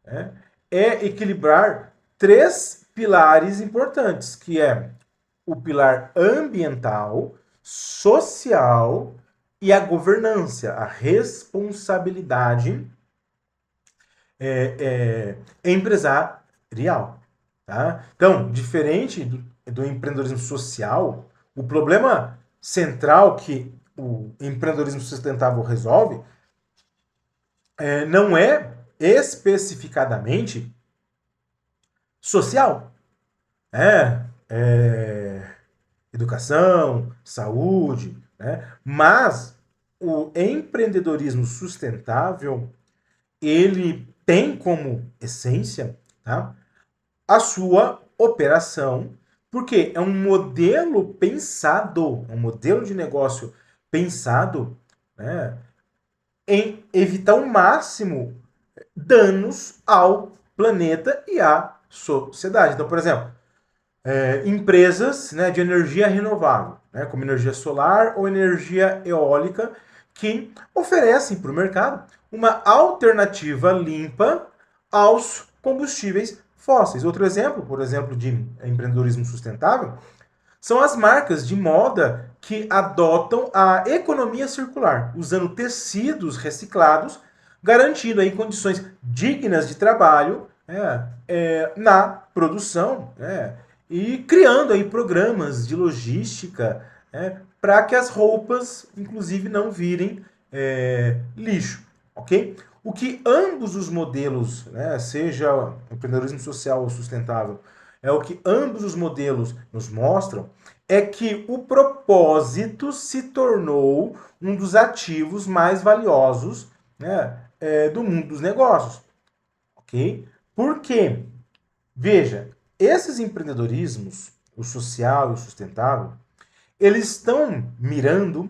né, é equilibrar três pilares importantes, que é o pilar ambiental, social e a governança, a responsabilidade empresarial. Tá? Então, diferente do empreendedorismo social, o problema central que o empreendedorismo sustentável resolve não é especificadamente social. Educação, saúde, né? Mas o empreendedorismo sustentável ele tem como essência, tá, a sua operação, porque é um modelo pensado, um modelo de negócio pensado, né, em evitar ao máximo danos ao planeta e à sociedade. Então, por exemplo, empresas, né, de energia renovável, né, como energia solar ou energia eólica, que oferecem para o mercado uma alternativa limpa aos combustíveis fósseis. Outro exemplo, por exemplo, de empreendedorismo sustentável, são as marcas de moda que adotam a economia circular, usando tecidos reciclados, garantindo aí condições dignas de trabalho na produção, e criando aí programas de logística para que as roupas, inclusive, não virem lixo, ok? O que ambos os modelos, né, seja o empreendedorismo social ou sustentável, o que ambos os modelos nos mostram é que o propósito se tornou um dos ativos mais valiosos, né, do mundo dos negócios, ok? Por quê? Veja, esses empreendedorismos, o social e o sustentável, eles estão mirando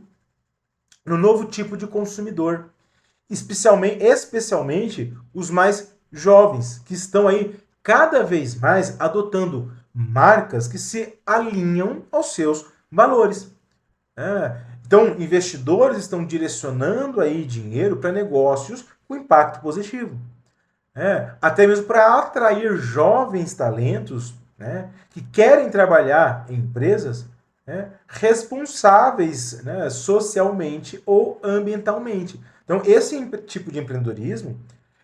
no novo tipo de consumidor, especialmente os mais jovens, que estão aí cada vez mais adotando marcas que se alinham aos seus valores. Então, investidores estão direcionando aí dinheiro para negócios com impacto positivo. Até mesmo para atrair jovens talentos, né, que querem trabalhar em empresas responsáveis, né, socialmente ou ambientalmente. Então, esse tipo de empreendedorismo,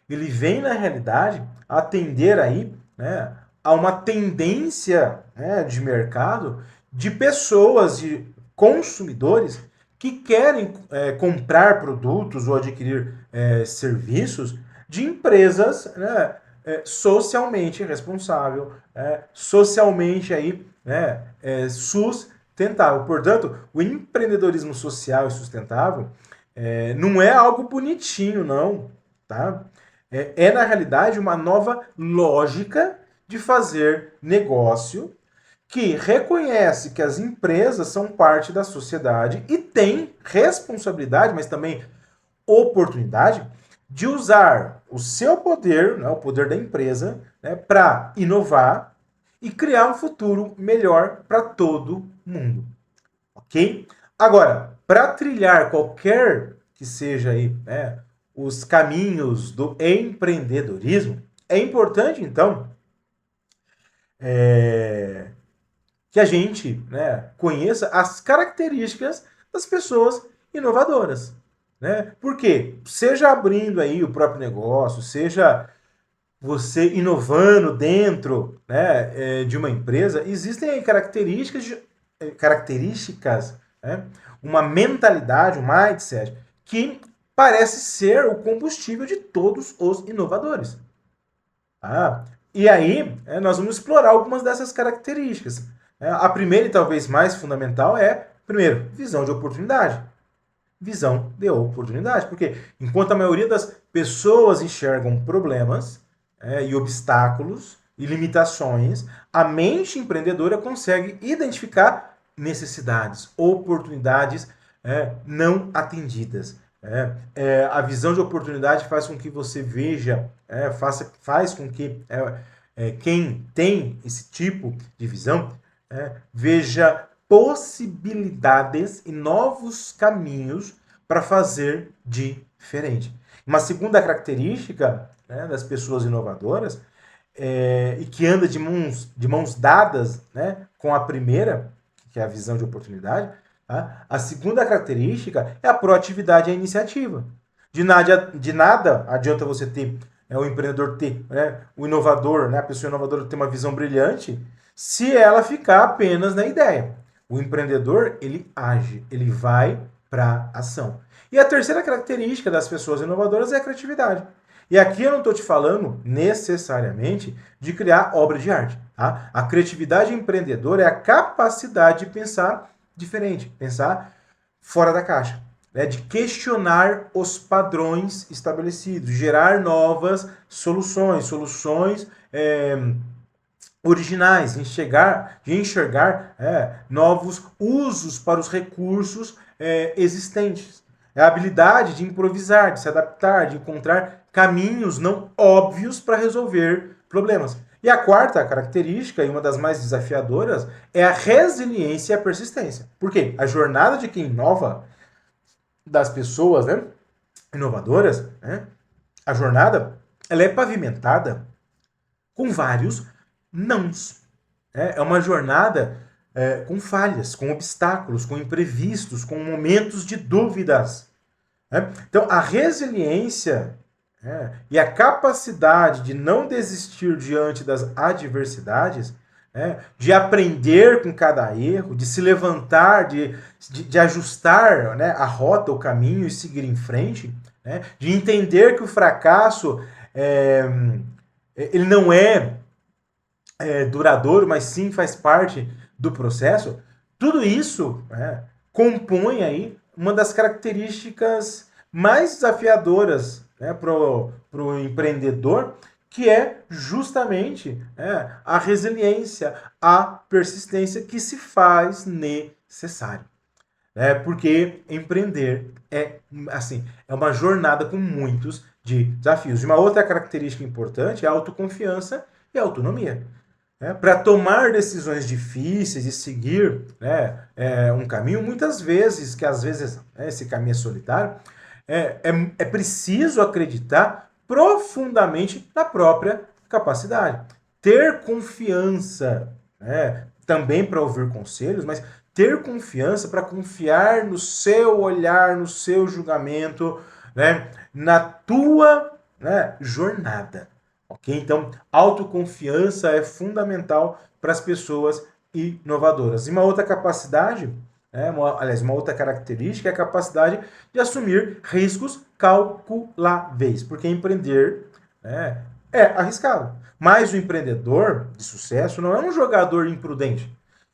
ele vem, na realidade, atender aí, né, a uma tendência, né, de mercado de pessoas, de consumidores, que querem comprar produtos ou adquirir serviços de empresas, né, socialmente responsável, socialmente aí, né, sustentável. Portanto, o empreendedorismo social e sustentável não é algo bonitinho, não, tá? Na realidade, uma nova lógica de fazer negócio que reconhece que as empresas são parte da sociedade e tem responsabilidade, mas também oportunidade de usar o seu poder, né, o poder da empresa, né, para inovar e criar um futuro melhor para todo mundo, ok? Agora, para trilhar qualquer que seja aí, né, os caminhos do empreendedorismo, é importante então que a gente, né, conheça as características das pessoas inovadoras. Né? Porque, seja abrindo aí o próprio negócio, seja você inovando dentro, né, de uma empresa, existem aí características, né, uma mentalidade, um mindset, que parece ser o combustível de todos os inovadores. Ah, e aí, nós vamos explorar algumas dessas características. A primeira e talvez mais fundamental é, primeiro, visão de oportunidade. Visão de oportunidade. Porque enquanto a maioria das pessoas enxergam problemas e obstáculos e limitações, a mente empreendedora consegue identificar necessidades, oportunidades não atendidas. A visão de oportunidade faz com que você veja, faz com que quem tem esse tipo de visão veja possibilidades e novos caminhos para fazer diferente. Uma segunda característica, né, das pessoas inovadoras e que anda de mãos dadas, né, com a primeira, que é a visão de oportunidade, tá? A segunda característica é a proatividade e a iniciativa. De nada adianta você ter, o empreendedor ter, né, o inovador, né, a pessoa inovadora ter uma visão brilhante, se ela ficar apenas na ideia. O empreendedor, ele age, ele vai para ação. E a terceira característica das pessoas inovadoras é a criatividade. E aqui eu não estou te falando necessariamente de criar obra de arte. Tá? A criatividade empreendedora é a capacidade de pensar diferente, pensar fora da caixa, né? De questionar os padrões estabelecidos, gerar novas soluções, originais, de enxergar novos usos para os recursos existentes. É a habilidade de improvisar, de se adaptar, de encontrar caminhos não óbvios para resolver problemas. E a quarta característica, e uma das mais desafiadoras, é a resiliência e a persistência. Por quê? A jornada de quem inova, das pessoas, né, inovadoras, né, a jornada, ela é pavimentada com vários nãos. É uma jornada com falhas, com obstáculos, com imprevistos, com momentos de dúvidas. Então, a resiliência e a capacidade de não desistir diante das adversidades, de aprender com cada erro, de se levantar, de ajustar, né, a rota, o caminho e seguir em frente, de entender que o fracasso ele não é duradouro, mas sim faz parte do processo, tudo isso compõe aí uma das características mais desafiadoras, né, para o empreendedor, que é justamente a resiliência, a persistência que se faz necessário. Porque empreender é uma jornada com muitos desafios. E uma outra característica importante é a autoconfiança e a autonomia. Para tomar decisões difíceis e seguir um caminho, muitas vezes, que às vezes esse caminho é solitário, é preciso acreditar profundamente na própria capacidade. Ter confiança, também para ouvir conselhos, mas ter confiança para confiar no seu olhar, no seu julgamento, na tua jornada. Ok? Então, autoconfiança é fundamental para as pessoas inovadoras. E uma outra capacidade né? Aliás, uma outra característica é a capacidade de assumir riscos calculáveis, porque empreender, né, é arriscado. Mas o empreendedor de sucesso não é um jogador imprudente.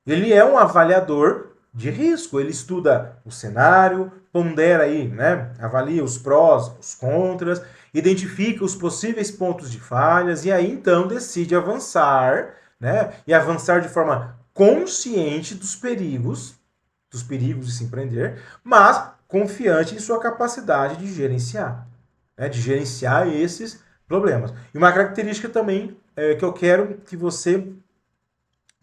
Ele é um avaliador de risco. Ele estuda o cenário, pondera aí, né? Avalia os prós, os contras, identifica os possíveis pontos de falhas e aí então decide avançar, né? E avançar de forma consciente dos perigos de se empreender, mas confiante em sua capacidade de gerenciar, né? De gerenciar esses problemas. E uma característica também que eu quero que você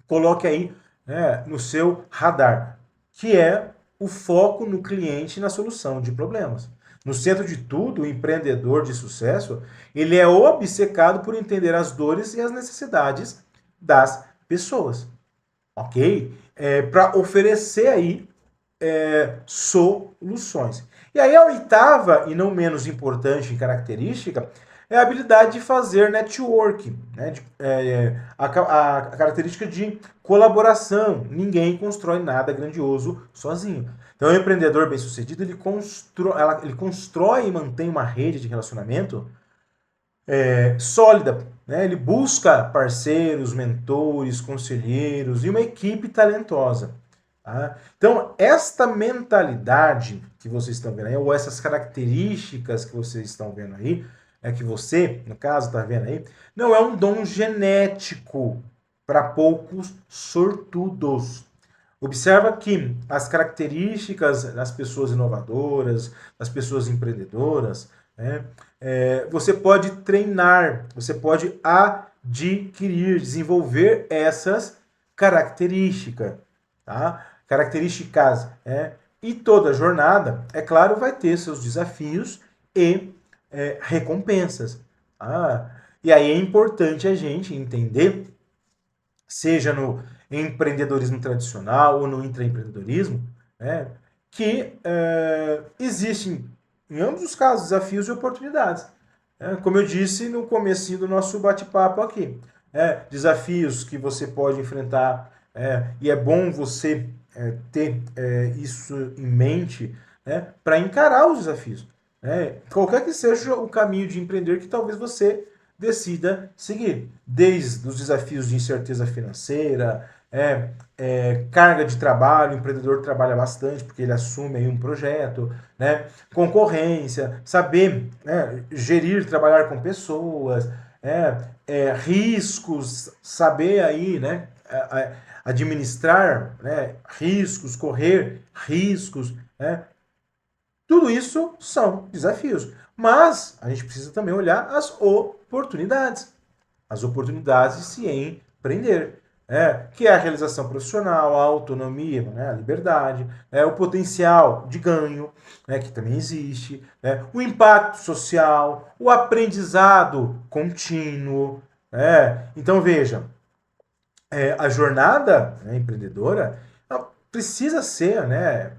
coloque aí, né, no seu radar, que é o foco no cliente e na solução de problemas. No centro de tudo, o empreendedor de sucesso, ele é obcecado por entender as dores e as necessidades das pessoas, ok? Para oferecer aí soluções. E aí a oitava, e não menos importante em característica, é a habilidade de fazer network, né? A característica de colaboração. Ninguém constrói nada grandioso sozinho. Então, o empreendedor bem-sucedido, ele constrói e mantém uma rede de relacionamento sólida, né? Ele busca parceiros, mentores, conselheiros e uma equipe talentosa. Tá? Então, esta mentalidade que vocês estão vendo aí, ou essas características que vocês estão vendo aí, que você, no caso, está vendo aí, não é um dom genético para poucos sortudos. Observa que as características das pessoas inovadoras, das pessoas empreendedoras, né, você pode treinar, você pode adquirir, desenvolver essas características, tá? Características, e toda jornada, é claro, vai ter seus desafios e recompensas. Tá? E aí é importante a gente entender, seja no empreendedorismo tradicional ou no intraempreendedorismo, né, que existem, em ambos os casos, desafios e oportunidades. Como eu disse no começo do nosso bate-papo aqui. Desafios que você pode enfrentar, e é bom você ter isso em mente, né, para encarar os desafios. Qualquer que seja o caminho de empreender que talvez você decida seguir. Desde os desafios de incerteza financeira, carga de trabalho, o empreendedor trabalha bastante porque ele assume aí um projeto, né? Concorrência, saber, né, gerir, trabalhar com pessoas, riscos, saber aí, né, administrar, né, riscos, correr riscos, né? Tudo isso são desafios. Mas a gente precisa também olhar as oportunidades. As oportunidades de se empreender. Que é a realização profissional, a autonomia, né, a liberdade, o potencial de ganho, né, que também existe, o impacto social, o aprendizado contínuo. Então, veja, a jornada, né, empreendedora precisa ser, né,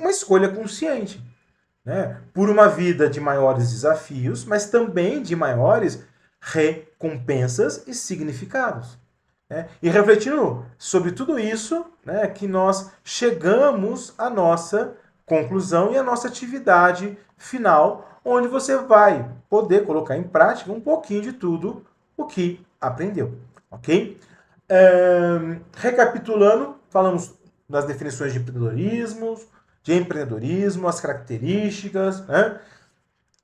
uma escolha consciente, né, por uma vida de maiores desafios, mas também de maiores recompensas e significados. E refletindo sobre tudo isso, né, que nós chegamos à nossa conclusão e à nossa atividade final, onde você vai poder colocar em prática um pouquinho de tudo o que aprendeu, ok? Recapitulando, falamos das definições de empreendedorismo, as características, né,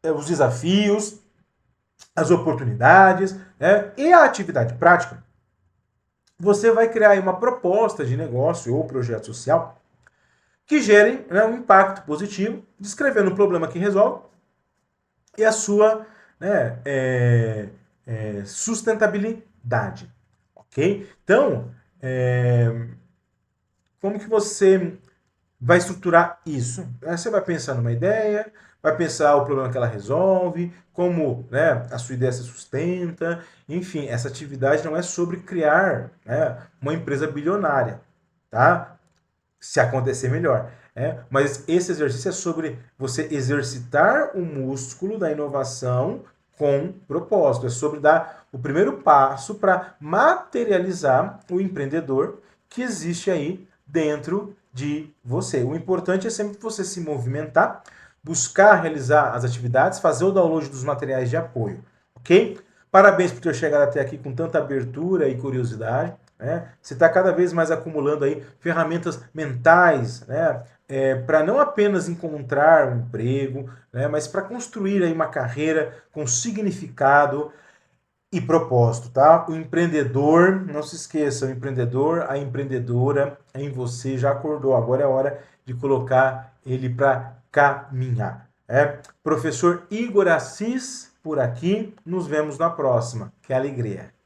os desafios, as oportunidades, né, e a atividade prática. Você vai criar aí uma proposta de negócio ou projeto social que gerem, né, um impacto positivo, descrevendo o problema que resolve e a sua, né, sustentabilidade. Ok? Então, como que você vai estruturar isso? Você vai pensar numa ideia, vai pensar o problema que ela resolve, como, né, a sua ideia se sustenta. Enfim, essa atividade não é sobre criar, né, uma empresa bilionária, tá? Se acontecer melhor. Mas esse exercício é sobre você exercitar o músculo da inovação com propósito. É sobre dar o primeiro passo para materializar o empreendedor que existe aí dentro de você. O importante é sempre você se movimentar, buscar realizar as atividades, fazer o download dos materiais de apoio, ok? Parabéns por ter chegado até aqui com tanta abertura e curiosidade, né? Você está cada vez mais acumulando aí ferramentas mentais, né? Para não apenas encontrar um emprego, né? Mas para construir aí uma carreira com significado e propósito, tá? O empreendedor, não se esqueça, o empreendedor, a empreendedora em você já acordou. Agora é hora de colocar ele para caminhar. Professor Igor Assis por aqui. Nos vemos na próxima. Que alegria!